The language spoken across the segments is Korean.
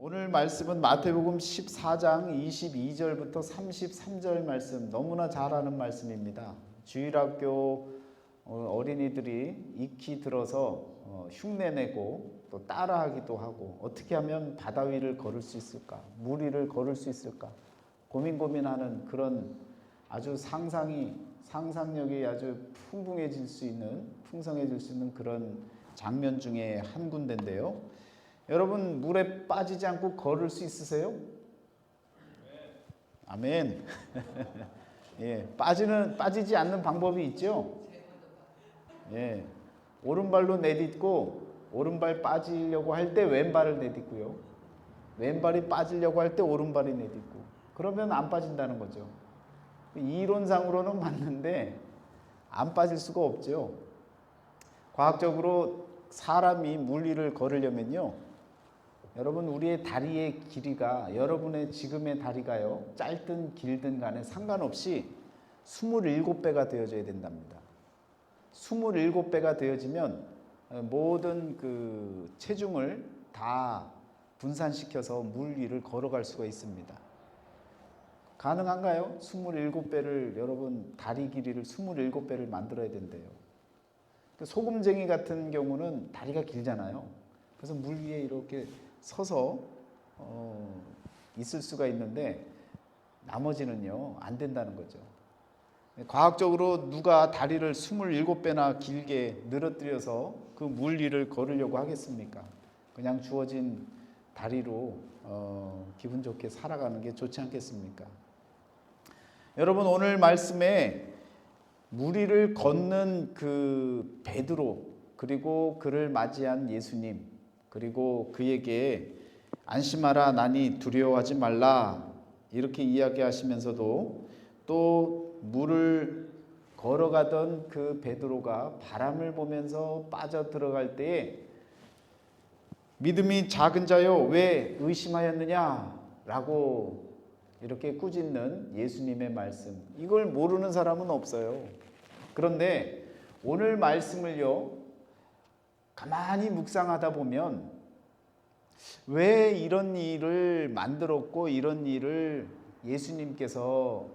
오늘 말씀은 마태복음 14장 22절부터 33절 말씀, 너무나 잘 아는 말씀입니다. 주일학교 어린이들이 익히 들어서 흉내내고 또 따라하기도 하고, 어떻게 하면 바다 위를 걸을 수 있을까, 물 위를 걸을 수 있을까 고민하는 그런 아주 상상력이 아주 풍성해질 수 있는 그런 장면 중에 한 군데인데요. 여러분, 물에 빠지지 않고 걸을 수 있으세요? 아멘. 예, 빠지지 않는 방법이 있죠. 예, 오른발로 내딛고, 오른발 빠지려고 할 때 왼발을 내딛고요. 왼발이 빠지려고 할 때 오른발이 내딛고. 그러면 안 빠진다는 거죠. 이론상으로는 맞는데 안 빠질 수가 없죠. 과학적으로 사람이 물 위를 걸으려면요, 여러분, 우리의 다리의 길이가, 여러분의 지금의 다리가요, 짧든 길든 간에 상관없이 27배가 되어져야 된답니다. 27배가 되어지면 모든 그 체중을 다 분산시켜서 물 위를 걸어갈 수가 있습니다. 가능한가요? 27배를, 여러분 다리 길이를 27배를 만들어야 된대요. 소금쟁이 같은 경우는 다리가 길잖아요. 그래서 물 위에 이렇게 서서 있을 수가 있는데, 나머지는요 안 된다는 거죠. 과학적으로 누가 다리를 27배나 길게 늘어뜨려서 그 물 위를 걸으려고 하겠습니까? 그냥 주어진 다리로 기분 좋게 살아가는 게 좋지 않겠습니까? 여러분, 오늘 말씀에 물 위를 걷는 그 베드로, 그리고 그를 맞이한 예수님, 그리고 그에게 안심하라, 나니 두려워하지 말라, 이렇게 이야기하시면서도 또 물을 걸어가던 그 베드로가 바람을 보면서 빠져 들어갈 때에 믿음이 작은 자여 왜 의심하였느냐 라고 이렇게 꾸짖는 예수님의 말씀, 이걸 모르는 사람은 없어요. 그런데 오늘 말씀을요 가만히 묵상하다 보면, 왜 이런 일을 만들었고 이런 일을 예수님께서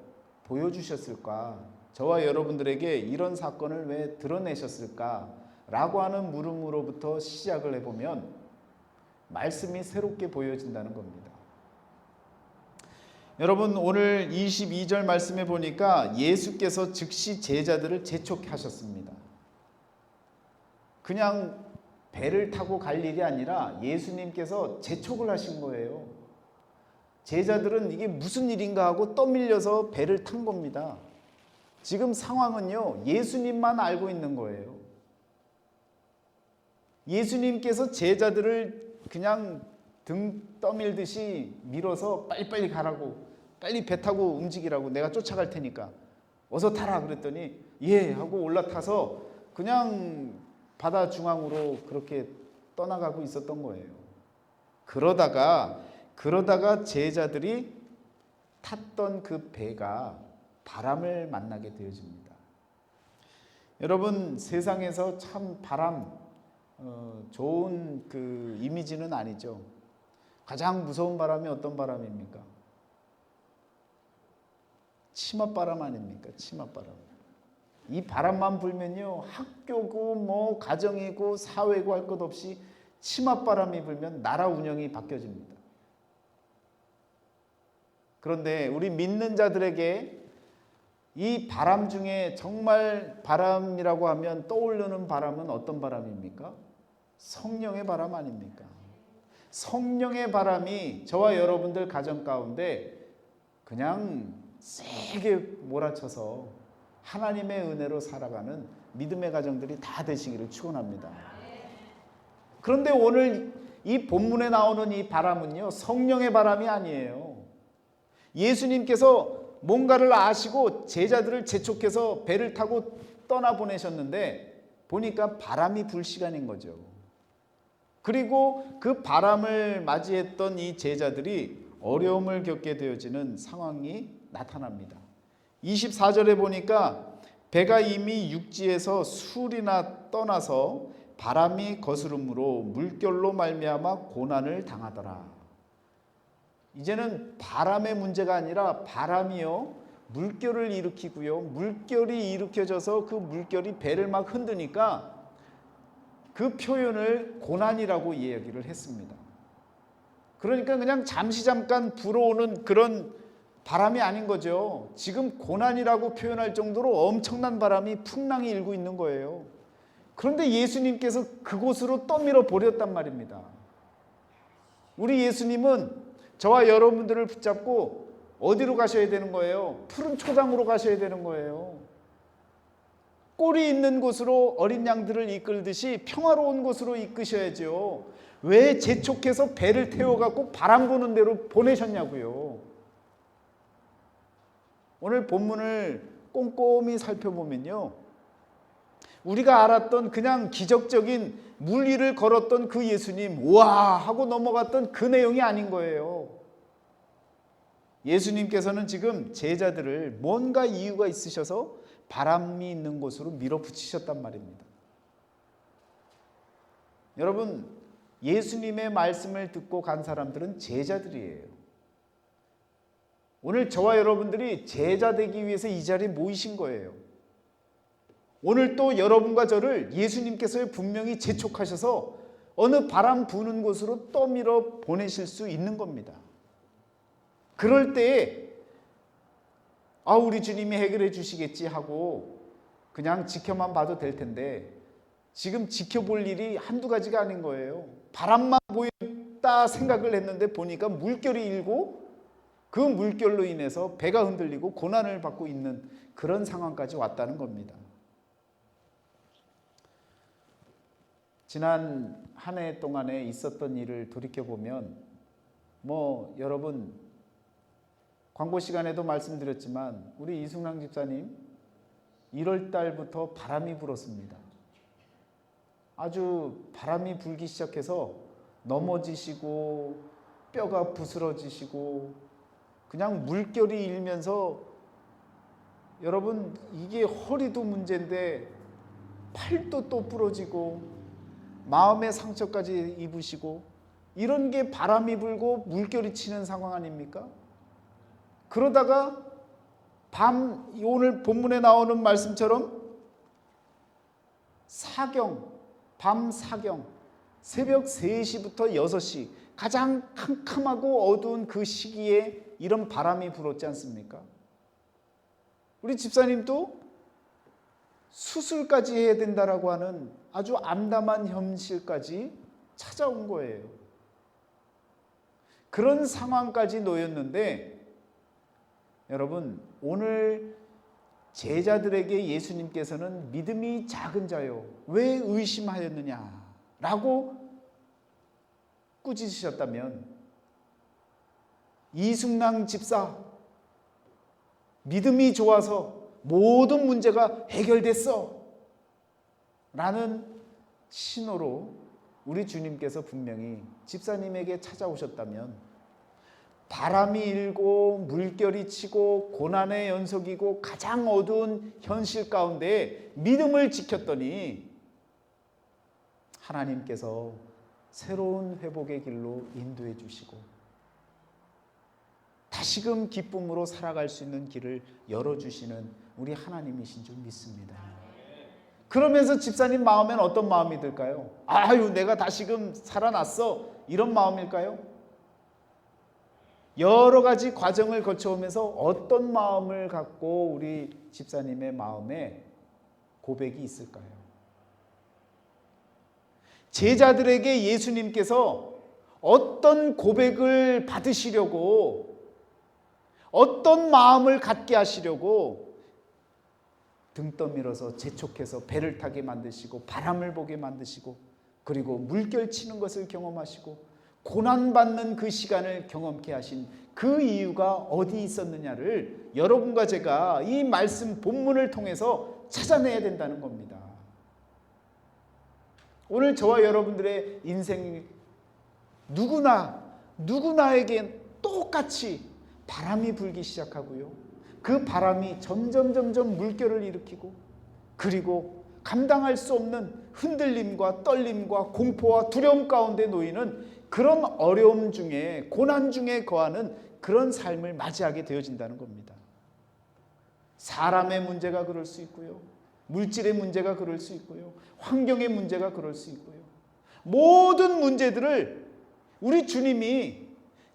보여주셨을까, 저와 여러분들에게 이런 사건을 왜 드러내셨을까 라고 하는 물음으로부터 시작을 해보면 말씀이 새롭게 보여진다는 겁니다. 여러분, 오늘 22절 말씀에 보니까 예수께서 즉시 제자들을 재촉하셨습니다. 그냥 배를 타고 갈 일이 아니라 예수님께서 재촉을 하신 거예요. 제자들은 이게 무슨 일인가 하고 떠밀려서 배를 탄 겁니다. 지금 상황은요, 예수님만 알고 있는 거예요. 예수님께서 제자들을 그냥 등 떠밀듯이 밀어서 빨리빨리 가라고, 빨리 배 타고 움직이라고, 내가 쫓아갈 테니까 어서 타라 그랬더니 예 하고 올라타서 그냥 바다 중앙으로 그렇게 떠나가고 있었던 거예요. 그러다가 제자들이 탔던 그 배가 바람을 만나게 되어집니다. 여러분, 세상에서 참 바람 좋은 그 이미지는 아니죠. 가장 무서운 바람이 어떤 바람입니까? 치맛바람 아닙니까? 치맛바람. 이 바람만 불면요, 학교고 뭐 가정이고 사회고 할 것 없이 치맛바람이 불면 나라 운영이 바뀌어집니다. 그런데 우리 믿는 자들에게 이 바람 중에 정말 바람이라고 하면 떠오르는 바람은 어떤 바람입니까? 성령의 바람 아닙니까? 성령의 바람이 저와 여러분들 가정 가운데 그냥 세게 몰아쳐서 하나님의 은혜로 살아가는 믿음의 가정들이 다 되시기를 축원합니다. 그런데 오늘 이 본문에 나오는 이 바람은요, 성령의 바람이 아니에요. 예수님께서 뭔가를 아시고 제자들을 재촉해서 배를 타고 떠나보내셨는데 보니까 바람이 불 시간인 거죠. 그리고 그 바람을 맞이했던 이 제자들이 어려움을 겪게 되어지는 상황이 나타납니다. 24절에 보니까 배가 이미 육지에서 술이나 떠나서 바람이 거스름으로 물결로 말미암아 고난을 당하더라. 이제는 바람의 문제가 아니라 바람이요 물결을 일으키고요, 물결이 일으켜져서 그 물결이 배를 막 흔드니까 그 표현을 고난이라고 이야기를 했습니다. 그러니까 그냥 잠시 잠깐 불어오는 그런 바람이 아닌 거죠. 지금 고난이라고 표현할 정도로 엄청난 바람이 풍랑이 일고 있는 거예요. 그런데 예수님께서 그곳으로 떠밀어 버렸단 말입니다. 우리 예수님은 저와 여러분들을 붙잡고 어디로 가셔야 되는 거예요? 푸른 초장으로 가셔야 되는 거예요. 꼴이 있는 곳으로 어린 양들을 이끌듯이 평화로운 곳으로 이끄셔야죠. 왜 재촉해서 배를 태워갖고 바람 부는 대로 보내셨냐고요. 오늘 본문을 꼼꼼히 살펴보면요, 우리가 알았던 그냥 기적적인 물 위를 걸었던 그 예수님, 우와 하고 넘어갔던 그 내용이 아닌 거예요. 예수님께서는 지금 제자들을 뭔가 이유가 있으셔서 바람이 있는 곳으로 밀어붙이셨단 말입니다. 여러분, 예수님의 말씀을 듣고 간 사람들은 제자들이에요. 오늘 저와 여러분들이 제자 되기 위해서 이 자리에 모이신 거예요. 오늘 또 여러분과 저를 예수님께서 분명히 재촉하셔서 어느 바람 부는 곳으로 떠밀어 보내실 수 있는 겁니다. 그럴 때에 우리 주님이 해결해 주시겠지 하고 그냥 지켜만 봐도 될 텐데 지금 지켜볼 일이 한두 가지가 아닌 거예요. 바람만 보였다 생각을 했는데 보니까 물결이 일고 그 물결로 인해서 배가 흔들리고 고난을 받고 있는 그런 상황까지 왔다는 겁니다. 지난 한 해 동안에 있었던 일을 돌이켜보면 여러분 광고 시간에도 말씀드렸지만 우리 이승랑 집사님 1월 달부터 바람이 불었습니다. 아주 바람이 불기 시작해서 넘어지시고 뼈가 부스러지시고 그냥 물결이 일면서 여러분 이게 허리도 문제인데 팔도 또 부러지고 마음의 상처까지 입으시고 이런 게 바람이 불고 물결이 치는 상황 아닙니까? 그러다가 오늘 본문에 나오는 말씀처럼 밤 사경 새벽 3시부터 6시 가장 캄캄하고 어두운 그 시기에 이런 바람이 불었지 않습니까? 우리 집사님도 수술까지 해야 된다라고 하는 아주 암담한 현실까지 찾아온 거예요. 그런 상황까지 놓였는데 여러분 오늘 제자들에게 예수님께서는 믿음이 작은 자요 왜 의심하였느냐라고 꾸짖으셨다면 이승랑 집사 믿음이 좋아서 모든 문제가 해결됐어 라는 신호로 우리 주님께서 분명히 집사님에게 찾아오셨다면 바람이 일고 물결이 치고 고난의 연속이고 가장 어두운 현실 가운데 믿음을 지켰더니 하나님께서 새로운 회복의 길로 인도해 주시고 다시금 기쁨으로 살아갈 수 있는 길을 열어주시는 우리 하나님이신 줄 믿습니다. 그러면서 집사님 마음엔 어떤 마음이 들까요? 내가 다시금 살아났어 이런 마음일까요? 여러 가지 과정을 거쳐오면서 어떤 마음을 갖고 우리 집사님의 마음에 고백이 있을까요? 제자들에게 예수님께서 어떤 고백을 받으시려고 어떤 마음을 갖게 하시려고 등 떠밀어서 재촉해서 배를 타게 만드시고 바람을 보게 만드시고 그리고 물결 치는 것을 경험하시고 고난받는 그 시간을 경험케 하신 그 이유가 어디 있었느냐를 여러분과 제가 이 말씀 본문을 통해서 찾아내야 된다는 겁니다. 오늘 저와 여러분들의 인생 누구나에게 똑같이 바람이 불기 시작하고요. 그 바람이 점점 물결을 일으키고 그리고 감당할 수 없는 흔들림과 떨림과 공포와 두려움 가운데 놓이는 그런 어려움 중에 고난 중에 거하는 그런 삶을 맞이하게 되어진다는 겁니다. 사람의 문제가 그럴 수 있고요. 물질의 문제가 그럴 수 있고요. 환경의 문제가 그럴 수 있고요. 모든 문제들을 우리 주님이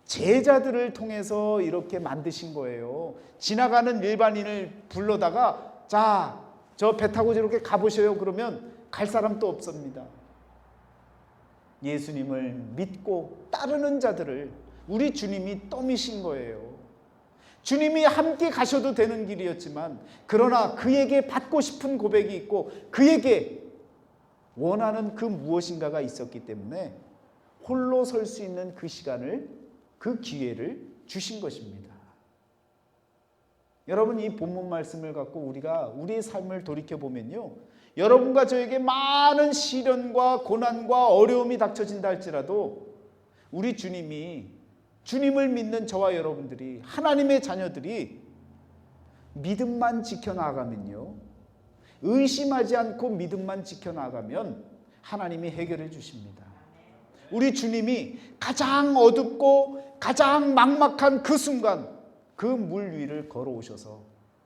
제자들을 통해서 이렇게 만드신 거예요. 지나가는 일반인을 불러다가 자, 저 배 타고 이렇게 가보셔요. 그러면 갈 사람도 없습니다. 예수님을 믿고 따르는 자들을 우리 주님이 떠미신 거예요. 주님이 함께 가셔도 되는 길이었지만 그러나 그에게 받고 싶은 고백이 있고 그에게 원하는 그 무엇인가가 있었기 때문에 홀로 설 수 있는 그 시간을, 그 기회를 주신 것입니다. 여러분, 이 본문 말씀을 갖고 우리가 우리의 삶을 돌이켜보면요, 여러분과 저에게 많은 시련과 고난과 어려움이 닥쳐진다 할지라도 우리 주님이, 주님을 믿는 저와 여러분들이, 하나님의 자녀들이 믿음만 지켜나가면요, 의심하지 않고 믿음만 지켜나가면 하나님이 해결해 주십니다. 우리 주님이 가장 어둡고 가장 막막한 그 순간 그 물 위를 걸어오셔서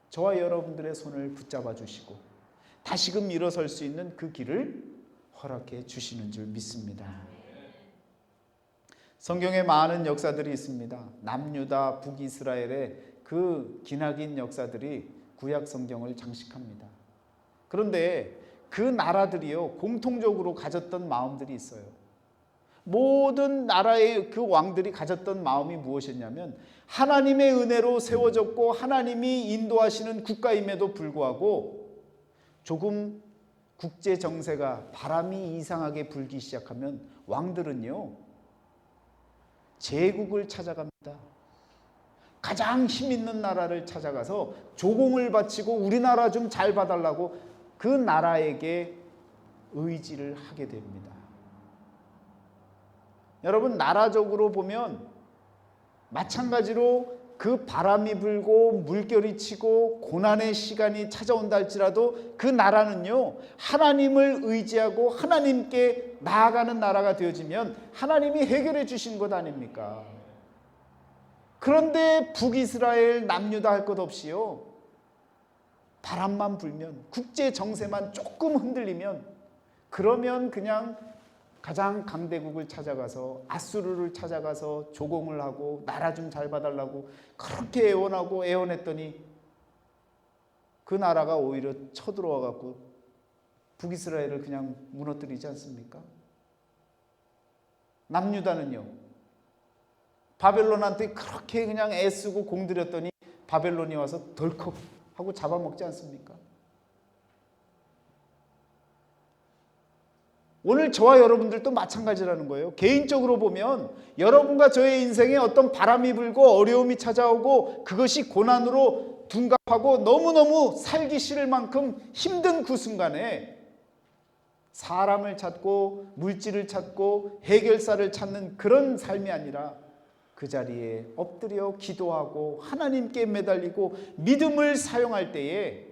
저와 여러분들의 손을 붙잡아 주시고 다시금 일어설 수 있는 그 길을 허락해 주시는 줄 믿습니다. 성경에 많은 역사들이 있습니다. 남유다, 북이스라엘의 그 기나긴 역사들이 구약 성경을 장식합니다. 그런데 그 나라들이요, 공통적으로 가졌던 마음들이 있어요. 모든 나라의 그 왕들이 가졌던 마음이 무엇이었냐면 하나님의 은혜로 세워졌고 하나님이 인도하시는 국가임에도 불구하고 조금 국제 정세가 바람이 이상하게 불기 시작하면 왕들은요, 제국을 찾아갑니다. 가장 힘 있는 나라를 찾아가서 조공을 바치고 우리나라 좀 잘 봐달라고 그 나라에게 의지를 하게 됩니다. 여러분, 나라적으로 보면 마찬가지로 그 바람이 불고 물결이 치고 고난의 시간이 찾아온다 할지라도 그 나라는요, 하나님을 의지하고 하나님께 나아가는 나라가 되어지면 하나님이 해결해 주신 것 아닙니까? 그런데 북이스라엘, 남유다 할 것 없이요, 바람만 불면, 국제 정세만 조금 흔들리면, 그러면 그냥 가장 강대국을 찾아가서 아수르를 찾아가서 조공을 하고 나라 좀 잘 봐달라고 그렇게 애원하고 애원했더니 그 나라가 오히려 쳐들어와 갖고 북이스라엘을 그냥 무너뜨리지 않습니까? 남유다는요, 바벨론한테 그렇게 그냥 애쓰고 공들였더니 바벨론이 와서 덜컥 하고 잡아먹지 않습니까? 오늘 저와 여러분들도 마찬가지라는 거예요. 개인적으로 보면 여러분과 저의 인생에 어떤 바람이 불고 어려움이 찾아오고 그것이 고난으로 둔갑하고 너무너무 살기 싫을 만큼 힘든 그 순간에 사람을 찾고 물질을 찾고 해결사를 찾는 그런 삶이 아니라 그 자리에 엎드려 기도하고 하나님께 매달리고 믿음을 사용할 때에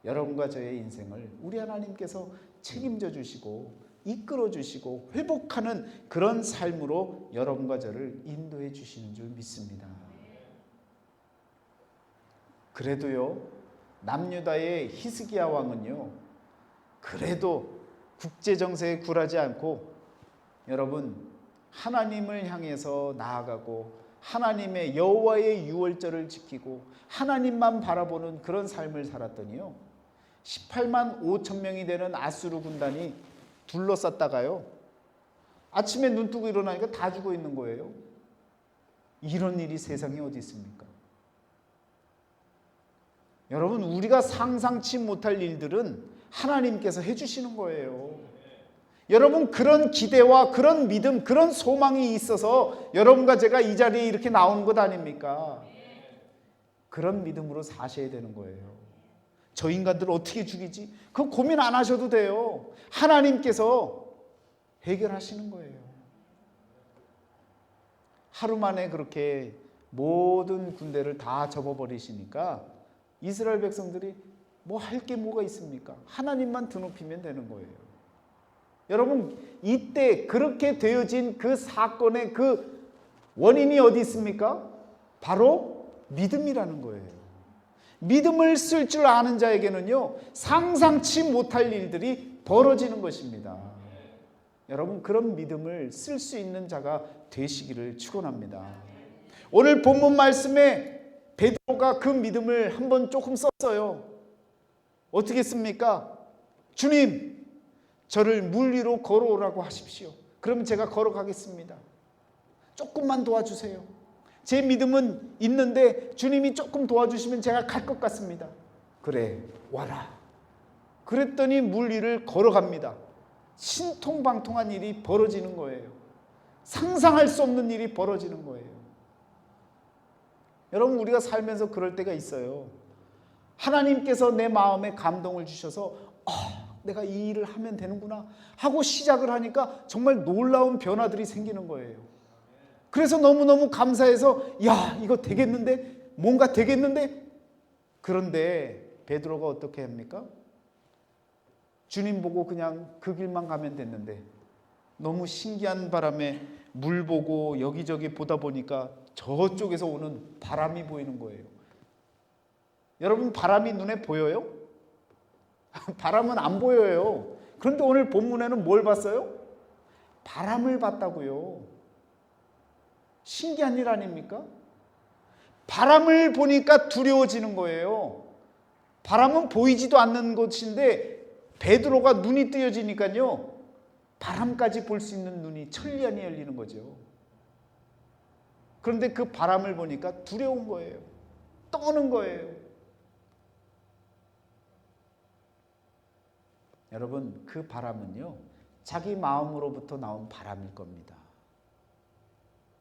여러분과 저의 인생을 우리 하나님께서 책임져 주시고 이끌어 주시고 회복하는 그런 삶으로 여러분과 저를 인도해 주시는 줄 믿습니다. 그래도요, 남유다의 히스기야 왕은요, 그래도 국제정세에 굴하지 않고 여러분 하나님을 향해서 나아가고 하나님의 여호와의 유월절을 지키고 하나님만 바라보는 그런 삶을 살았더니요, 18만 5천 명이 되는 아수르 군단이 둘러쌌다가요, 아침에 눈 뜨고 일어나니까 다 죽어 있는 거예요. 이런 일이 세상에 어디 있습니까? 여러분, 우리가 상상치 못할 일들은 하나님께서 해주시는 거예요. 여러분, 그런 기대와 그런 믿음, 그런 소망이 있어서 여러분과 제가 이 자리에 이렇게 나오는 것 아닙니까? 그런 믿음으로 사셔야 되는 거예요. 저 인간들을 어떻게 죽이지? 그거 고민 안 하셔도 돼요. 하나님께서 해결하시는 거예요. 하루 만에 그렇게 모든 군대를 다 접어버리시니까 이스라엘 백성들이 뭐 할 게 뭐가 있습니까? 하나님만 드높이면 되는 거예요. 여러분, 이때 그렇게 되어진 그 사건의 그 원인이 어디 있습니까? 바로 믿음이라는 거예요. 믿음을 쓸 줄 아는 자에게는요, 상상치 못할 일들이 벌어지는 것입니다. 여러분, 그런 믿음을 쓸 수 있는 자가 되시기를 축원합니다. 오늘 본문 말씀에 베드로가 그 믿음을 한번 조금 썼어요. 어떻게 씁니까? 주님, 저를 물 위로 걸어오라고 하십시오. 그러면 제가 걸어가겠습니다. 조금만 도와주세요. 제 믿음은 있는데 주님이 조금 도와주시면 제가 갈 것 같습니다. 그래, 와라. 그랬더니 물 위를 걸어갑니다. 신통방통한 일이 벌어지는 거예요. 상상할 수 없는 일이 벌어지는 거예요. 여러분, 우리가 살면서 그럴 때가 있어요. 하나님께서 내 마음에 감동을 주셔서 내가 이 일을 하면 되는구나 하고 시작을 하니까 정말 놀라운 변화들이 생기는 거예요. 그래서 너무너무 감사해서 야, 이거 되겠는데? 뭔가 되겠는데? 그런데 베드로가 어떻게 합니까? 주님 보고 그냥 그 길만 가면 됐는데 너무 신기한 바람에 물 보고 여기저기 보다 보니까 저쪽에서 오는 바람이 보이는 거예요. 여러분, 바람이 눈에 보여요? 바람은 안 보여요. 그런데 오늘 본문에는 뭘 봤어요? 바람을 봤다고요. 신기한 일 아닙니까? 바람을 보니까 두려워지는 거예요. 바람은 보이지도 않는 곳인데 베드로가 눈이 뜨여지니까요, 바람까지 볼 수 있는 눈이 천리안이 열리는 거죠. 그런데 그 바람을 보니까 두려운 거예요. 떠는 거예요. 여러분, 그 바람은요, 자기 마음으로부터 나온 바람일 겁니다.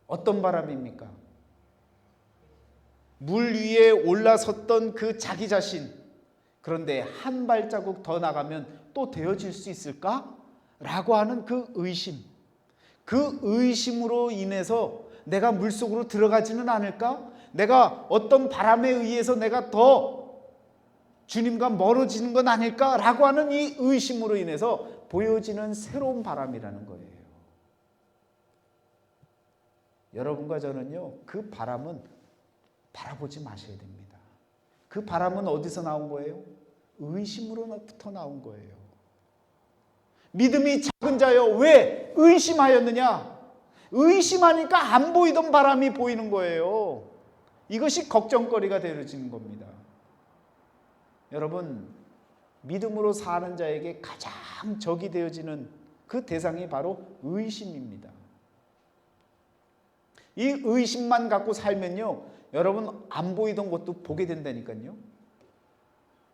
어떤 바람입니까? 물 위에 올라섰던 그 자기 자신, 그런데 한 발자국 더 나가면 또 되어질 수 있을까? 라고 하는 그 의심, 그 의심으로 인해서 내가 물속으로 들어가지는 않을까? 내가 어떤 바람에 의해서 내가 더 주님과 멀어지는 건 아닐까? 라고 하는 이 의심으로 인해서 보여지는 새로운 바람이라는 거예요. 여러분과 저는요, 그 바람은 바라보지 마셔야 됩니다. 그 바람은 어디서 나온 거예요? 의심으로부터 나온 거예요. 믿음이 작은 자여, 왜 의심하였느냐? 의심하니까 안 보이던 바람이 보이는 거예요. 이것이 걱정거리가 되어지는 겁니다. 여러분, 믿음으로 사는 자에게 가장 적이 되어지는 그 대상이 바로 의심입니다. 이 의심만 갖고 살면요, 여러분 안 보이던 것도 보게 된다니까요.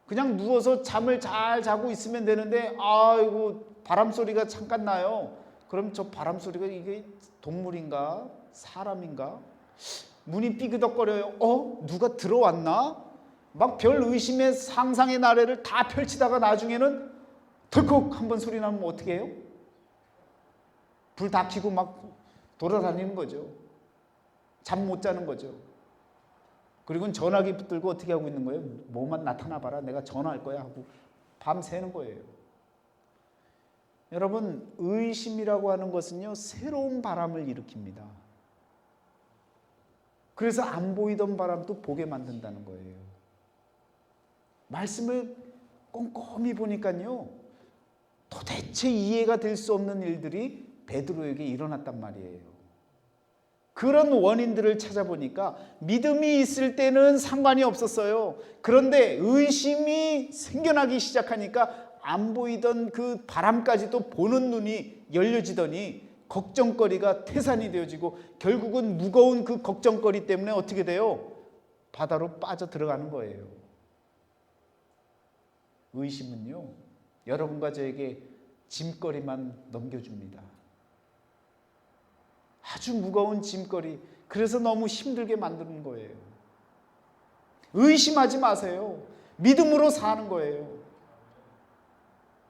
그냥 누워서 잠을 잘 자고 있으면 되는데 아이고 바람 소리가 잠깐 나요. 그럼 저 바람 소리가 이게 동물인가 사람인가? 문이 삐그덕거려요. 누가 들어왔나? 막 별 의심의 상상의 나래를 다 펼치다가 나중에는 덜컥 한번 소리 나면 어떻게 해요? 불 다 켜고 막 돌아다니는 거죠. 잠 못 자는 거죠. 그리고 전화기 붙들고 어떻게 하고 있는 거예요? 뭐만 나타나 봐라, 내가 전화할 거야 하고 밤 새는 거예요. 여러분, 의심이라고 하는 것은요, 새로운 바람을 일으킵니다. 그래서 안 보이던 바람도 보게 만든다는 거예요. 말씀을 꼼꼼히 보니까요, 도대체 이해가 될 수 없는 일들이 베드로에게 일어났단 말이에요. 그런 원인들을 찾아보니까 믿음이 있을 때는 상관이 없었어요. 그런데 의심이 생겨나기 시작하니까 안 보이던 그 바람까지도 보는 눈이 열려지더니 걱정거리가 태산이 되어지고 결국은 무거운 그 걱정거리 때문에 어떻게 돼요? 바다로 빠져 들어가는 거예요. 의심은요, 여러분과 저에게 짐거리만 넘겨줍니다. 아주 무거운 짐거리, 그래서 너무 힘들게 만드는 거예요. 의심하지 마세요. 믿음으로 사는 거예요.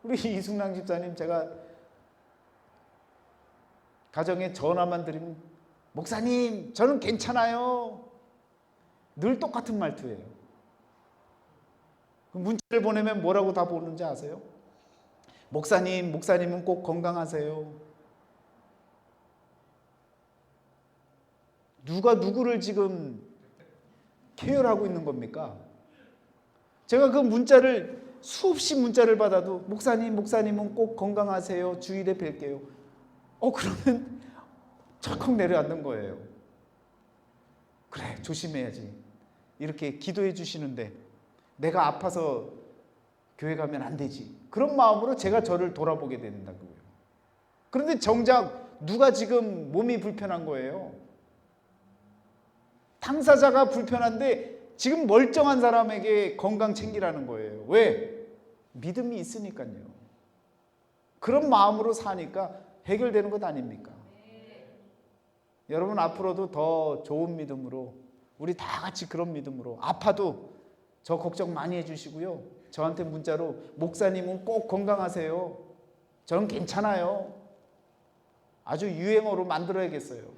우리 이승랑 집사님, 제가 가정에 전화만 드리면 목사님, 저는 괜찮아요. 늘 똑같은 말투예요. 문자를 보내면 뭐라고 다 보는지 아세요? 목사님은 꼭 건강하세요. 누가 누구를 지금 계열하고 있는 겁니까? 제가 그 문자를 수없이 문자를 받아도 목사님은 꼭 건강하세요. 주일에 뵐게요. 그러면 철컥 내려앉는 거예요. 그래, 조심해야지. 이렇게 기도해 주시는데 내가 아파서 교회 가면 안 되지. 그런 마음으로 제가 저를 돌아보게 된다고요. 그런데 정작 누가 지금 몸이 불편한 거예요? 당사자가 불편한데 지금 멀쩡한 사람에게 건강 챙기라는 거예요. 왜? 믿음이 있으니까요. 그런 마음으로 사니까 해결되는 것 아닙니까? 여러분 앞으로도 더 좋은 믿음으로 우리 다 같이 그런 믿음으로 아파도 저 걱정 많이 해주시고요. 저한테 문자로 목사님은 꼭 건강하세요. 저는 괜찮아요. 아주 유행어로 만들어야겠어요.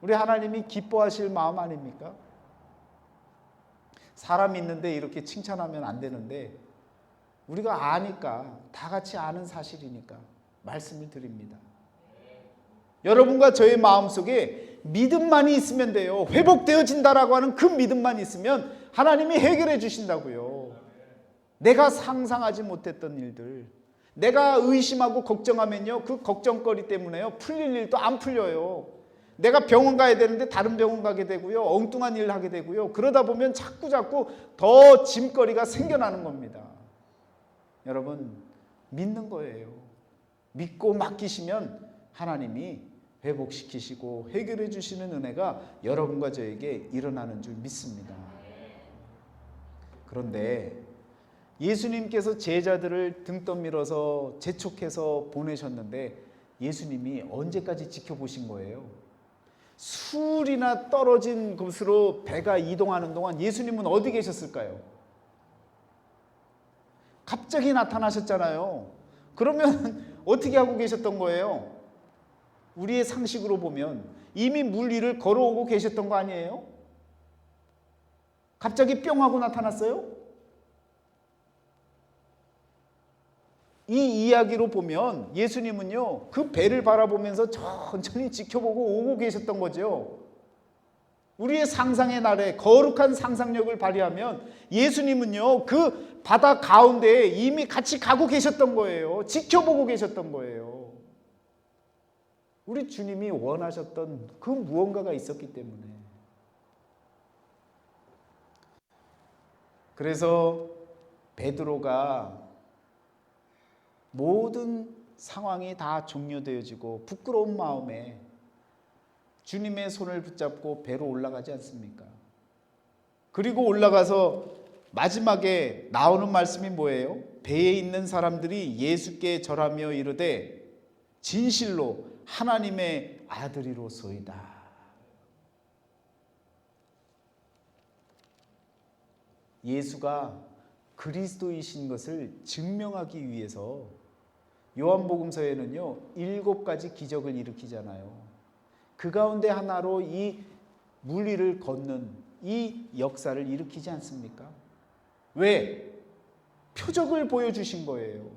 우리 하나님이 기뻐하실 마음 아닙니까? 사람 있는데 이렇게 칭찬하면 안 되는데 우리가 아니까 다 같이 아는 사실이니까 말씀을 드립니다. 여러분과 저의 마음속에 믿음만이 있으면 돼요. 회복되어진다라고 하는 그 믿음만 있으면 하나님이 해결해 주신다고요. 내가 상상하지 못했던 일들, 내가 의심하고 걱정하면요, 그 걱정거리 때문에요, 풀릴 일도 안 풀려요. 내가 병원 가야 되는데 다른 병원 가게 되고요, 엉뚱한 일을 하게 되고요. 그러다 보면 자꾸 더 짐거리가 생겨나는 겁니다. 여러분, 믿는 거예요. 믿고 맡기시면 하나님이 회복시키시고 해결해 주시는 은혜가 여러분과 저에게 일어나는 줄 믿습니다. 그런데 예수님께서 제자들을 등 떠밀어서 재촉해서 보내셨는데 예수님이 언제까지 지켜보신 거예요? 수울이나 떨어진 곳으로 배가 이동하는 동안 예수님은 어디 계셨을까요? 갑자기 나타나셨잖아요. 그러면 어떻게 하고 계셨던 거예요? 우리의 상식으로 보면 이미 물 위를 걸어오고 계셨던 거 아니에요? 갑자기 뿅 하고 나타났어요? 이 이야기로 보면 예수님은요, 그 배를 바라보면서 천천히 지켜보고 오고 계셨던 거죠. 우리의 상상의 날에 거룩한 상상력을 발휘하면 예수님은요, 그 바다 가운데에 이미 같이 가고 계셨던 거예요. 지켜보고 계셨던 거예요. 우리 주님이 원하셨던 그 무언가가 있었기 때문에. 그래서 베드로가 모든 상황이 다 종료되어지고 부끄러운 마음에 주님의 손을 붙잡고 배로 올라가지 않습니까? 그리고 올라가서 마지막에 나오는 말씀이 뭐예요? 배에 있는 사람들이 예수께 절하며 이르되 진실로 하나님의 아들이로소이다. 예수가 그리스도이신 것을 증명하기 위해서 요한복음서에는요 7가지 기적을 일으키잖아요. 그 가운데 하나로 이 물 위를 걷는 이 역사를 일으키지 않습니까? 왜? 표적을 보여주신 거예요.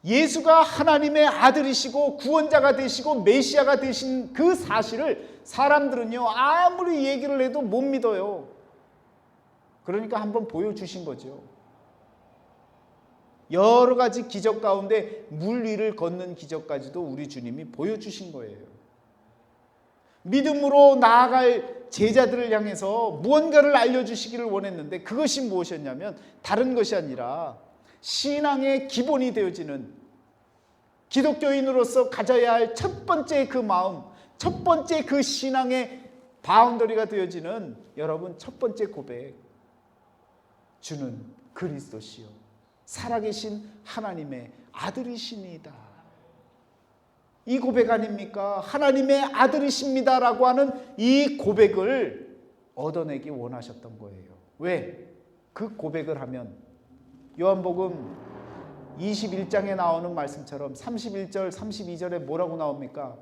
예수가 하나님의 아들이시고 구원자가 되시고 메시아가 되신 그 사실을 사람들은요 아무리 얘기를 해도 못 믿어요. 그러니까 한번 보여주신 거죠. 여러 가지 기적 가운데 물 위를 걷는 기적까지도 우리 주님이 보여주신 거예요. 믿음으로 나아갈 제자들을 향해서 무언가를 알려주시기를 원했는데 그것이 무엇이었냐면 다른 것이 아니라 신앙의 기본이 되어지는 기독교인으로서 가져야 할 첫 번째 그 마음, 첫 번째 그 신앙의 바운더리가 되어지는 여러분 첫 번째 고백, 주는 그리스도시요 살아계신 하나님의 아들이시니이다. 이 고백 아닙니까? 하나님의 아들이십니다라고 하는 이 고백을 얻어내기 원하셨던 거예요. 왜? 그 고백을 하면 요한복음 21장에 나오는 말씀처럼 31절, 32절에 뭐라고 나옵니까?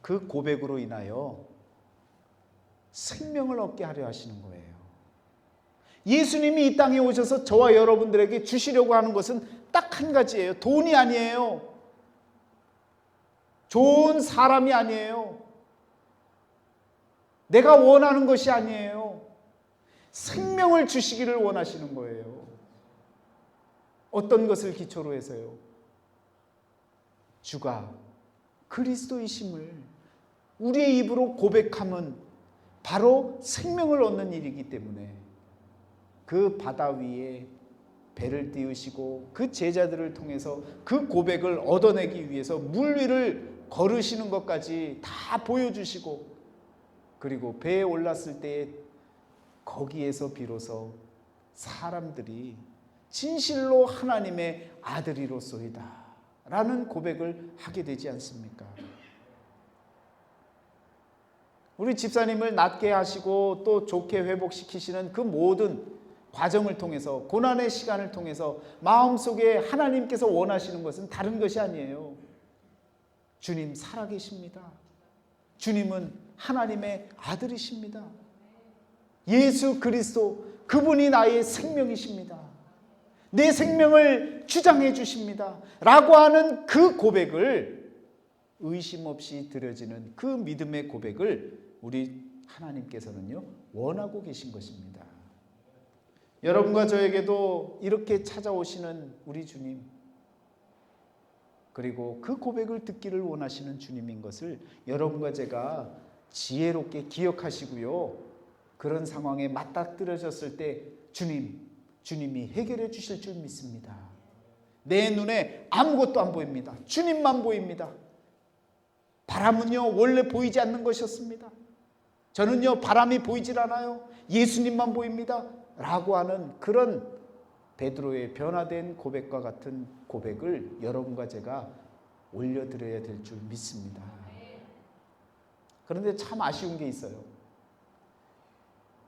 그 고백으로 인하여 생명을 얻게 하려 하시는 거예요. 예수님이 이 땅에 오셔서 저와 여러분들에게 주시려고 하는 것은 딱 한 가지예요. 돈이 아니에요. 좋은 사람이 아니에요. 내가 원하는 것이 아니에요. 생명을 주시기를 원하시는 거예요. 어떤 것을 기초로 해서요? 주가 그리스도이심을 우리의 입으로 고백하면 바로 생명을 얻는 일이기 때문에 그 바다 위에 배를 띄우시고 그 제자들을 통해서 그 고백을 얻어내기 위해서 물 위를 걸으시는 것까지 다 보여주시고, 그리고 배에 올랐을 때 거기에서 비로소 사람들이 진실로 하나님의 아들이로소이다 라는 고백을 하게 되지 않습니까? 우리 집사님을 낫게 하시고 또 좋게 회복시키시는 그 모든 과정을 통해서, 고난의 시간을 통해서 마음속에 하나님께서 원하시는 것은 다른 것이 아니에요. 주님 살아계십니다. 주님은 하나님의 아들이십니다. 예수 그리스도, 그분이 나의 생명이십니다. 내 생명을 주장해 주십니다 라고 하는 그 고백을, 의심 없이 드려지는 그 믿음의 고백을 우리 하나님께서는요 원하고 계신 것입니다. 여러분과 저에게도 이렇게 찾아오시는 우리 주님, 그리고 그 고백을 듣기를 원하시는 주님인 것을 여러분과 제가 지혜롭게 기억하시고요, 그런 상황에 맞닥뜨려졌을 때 주님이 해결해 주실 줄 믿습니다. 내 눈에 아무것도 안 보입니다. 주님만 보입니다. 바람은요 원래 보이지 않는 것이었습니다. 저는요 바람이 보이질 않아요. 예수님만 보입니다 라고 하는 그런 베드로의 변화된 고백과 같은 고백을 여러분과 제가 올려드려야 될 줄 믿습니다. 그런데 참 아쉬운 게 있어요.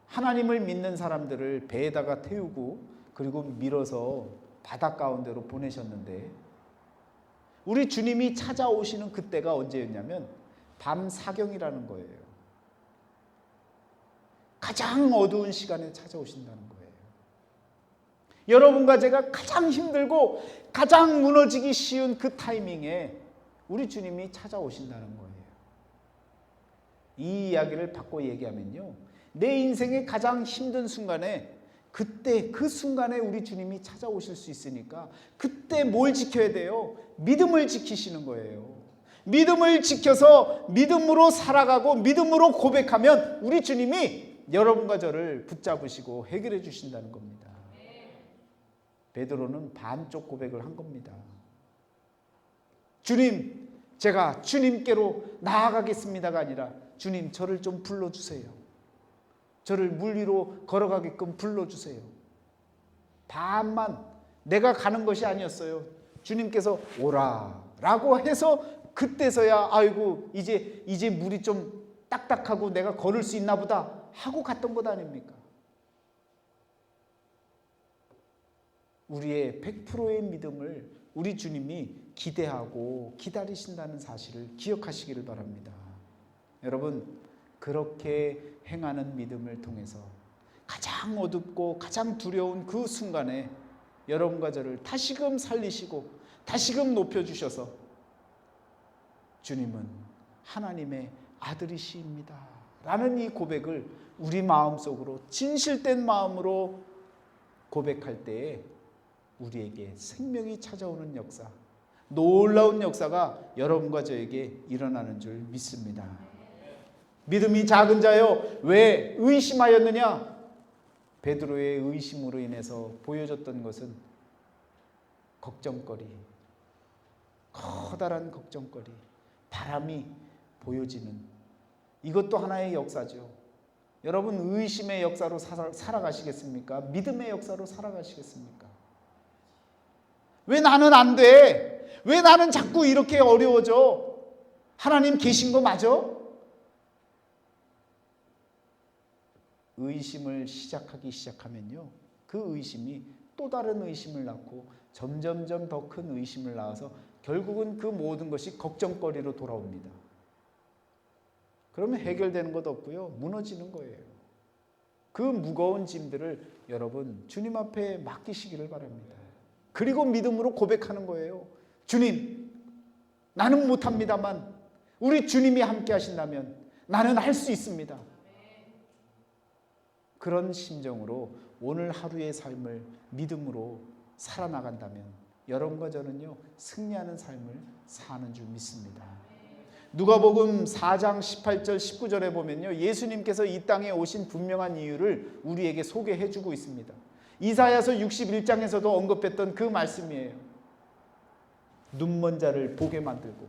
하나님을 믿는 사람들을 배에다가 태우고 그리고 밀어서 바다 가운데로 보내셨는데, 우리 주님이 찾아오시는 그때가 언제였냐면 밤 사경이라는 거예요. 가장 어두운 시간에 찾아오신다는 거예요. 여러분과 제가 가장 힘들고 가장 무너지기 쉬운 그 타이밍에 우리 주님이 찾아오신다는 거예요. 이 이야기를 바꿔 얘기하면요, 내 인생의 가장 힘든 순간에, 그때 그 순간에 우리 주님이 찾아오실 수 있으니까 그때 뭘 지켜야 돼요? 믿음을 지키시는 거예요. 믿음을 지켜서 믿음으로 살아가고 믿음으로 고백하면 우리 주님이 여러분과 저를 붙잡으시고 해결해 주신다는 겁니다. 베드로는 반쪽 고백을 한 겁니다. 주님, 제가 주님께로 나아가겠습니다가 아니라 주님, 저를 좀 불러주세요. 저를 물 위로 걸어가게끔 불러주세요. 반만, 내가 가는 것이 아니었어요. 주님께서 오라 라고 해서 그때서야 아이고 이제 물이 좀 딱딱하고 내가 걸을 수 있나 보다 하고 갔던 것 아닙니까? 우리의 100%의 믿음을 우리 주님이 기대하고 기다리신다는 사실을 기억하시기를 바랍니다. 여러분, 그렇게 행하는 믿음을 통해서 가장 어둡고 가장 두려운 그 순간에 여러분과 저를 다시금 살리시고 다시금 높여주셔서 주님은 하나님의 아들이시입니다 라는 이 고백을 우리 마음속으로 진실된 마음으로 고백할 때에 우리에게 생명이 찾아오는 역사, 놀라운 역사가 여러분과 저에게 일어나는 줄 믿습니다. 믿음이 작은 자여 왜 의심하였느냐? 베드로의 의심으로 인해서 보여줬던 것은 걱정거리, 커다란 걱정거리, 바람이 보여지는, 이것도 하나의 역사죠. 여러분, 의심의 역사로 살아가시겠습니까? 믿음의 역사로 살아가시겠습니까? 왜 나는 안 돼? 왜 나는 자꾸 이렇게 어려워져? 하나님 계신 거 맞아? 의심을 시작하면요, 그 의심이 또 다른 의심을 낳고 점점점 더 큰 의심을 낳아서 결국은 그 모든 것이 걱정거리로 돌아옵니다. 그러면 해결되는 것도 없고요, 무너지는 거예요. 그 무거운 짐들을 여러분 주님 앞에 맡기시기를 바랍니다. 그리고 믿음으로 고백하는 거예요. 주님, 나는 못합니다만 우리 주님이 함께 하신다면 나는 할 수 있습니다. 그런 심정으로 오늘 하루의 삶을 믿음으로 살아나간다면 여러분과 저는요 승리하는 삶을 사는 줄 믿습니다. 누가복음 4장 18절 19절에 보면요 예수님께서 이 땅에 오신 분명한 이유를 우리에게 소개해 주고 있습니다. 이사야서 61장에서도 언급했던 그 말씀이에요. 눈먼 자를 보게 만들고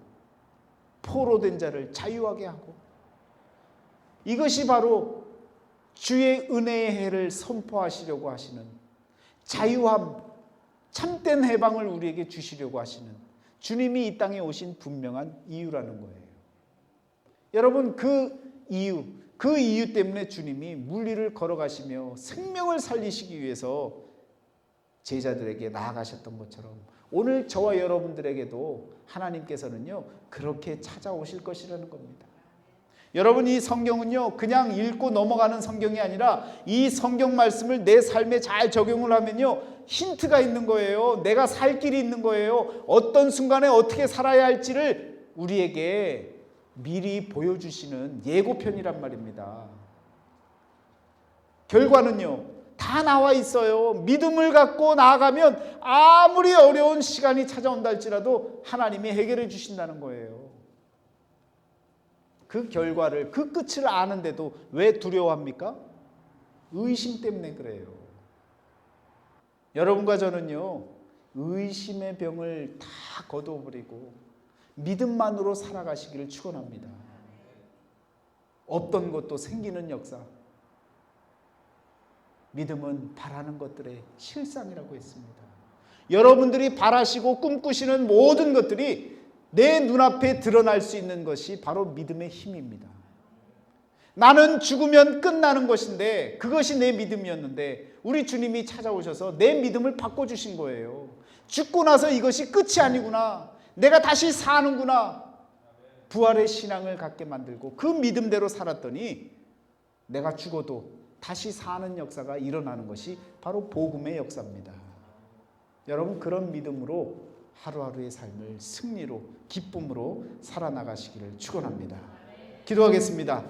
포로된 자를 자유하게 하고, 이것이 바로 주의 은혜의 해를 선포하시려고 하시는, 자유함, 참된 해방을 우리에게 주시려고 하시는 주님이 이 땅에 오신 분명한 이유라는 거예요. 여러분, 그 이유 때문에 주님이 물리를 걸어가시며 생명을 살리시기 위해서 제자들에게 나아가셨던 것처럼 오늘 저와 여러분들에게도 하나님께서는요 그렇게 찾아오실 것이라는 겁니다. 여러분, 이 성경은요 그냥 읽고 넘어가는 성경이 아니라 이 성경 말씀을 내 삶에 잘 적용을 하면요 힌트가 있는 거예요. 내가 살 길이 있는 거예요. 어떤 순간에 어떻게 살아야 할지를 우리에게 미리 보여주시는 예고편이란 말입니다. 결과는요 다 나와 있어요. 믿음을 갖고 나아가면 아무리 어려운 시간이 찾아온다 할지라도 하나님이 해결해 주신다는 거예요. 그 결과를, 그 끝을 아는데도 왜 두려워합니까? 의심 때문에 그래요. 여러분과 저는요 의심의 병을 다 거두어버리고 믿음만으로 살아가시기를 축원합니다. 없던 것도 생기는 역사. 믿음은 바라는 것들의 실상이라고 했습니다. 여러분들이 바라시고 꿈꾸시는 모든 것들이 내 눈앞에 드러날 수 있는 것이 바로 믿음의 힘입니다. 나는 죽으면 끝나는 것인데 그것이 내 믿음이었는데 우리 주님이 찾아오셔서 내 믿음을 바꿔주신 거예요. 죽고 나서 이것이 끝이 아니구나, 내가 다시 사는구나, 부활의 신앙을 갖게 만들고 그 믿음대로 살았더니 내가 죽어도 다시 사는 역사가 일어나는 것이 바로 복음의 역사입니다. 여러분, 그런 믿음으로 하루하루의 삶을 승리로, 기쁨으로 살아나가시기를 축원합니다. 기도하겠습니다.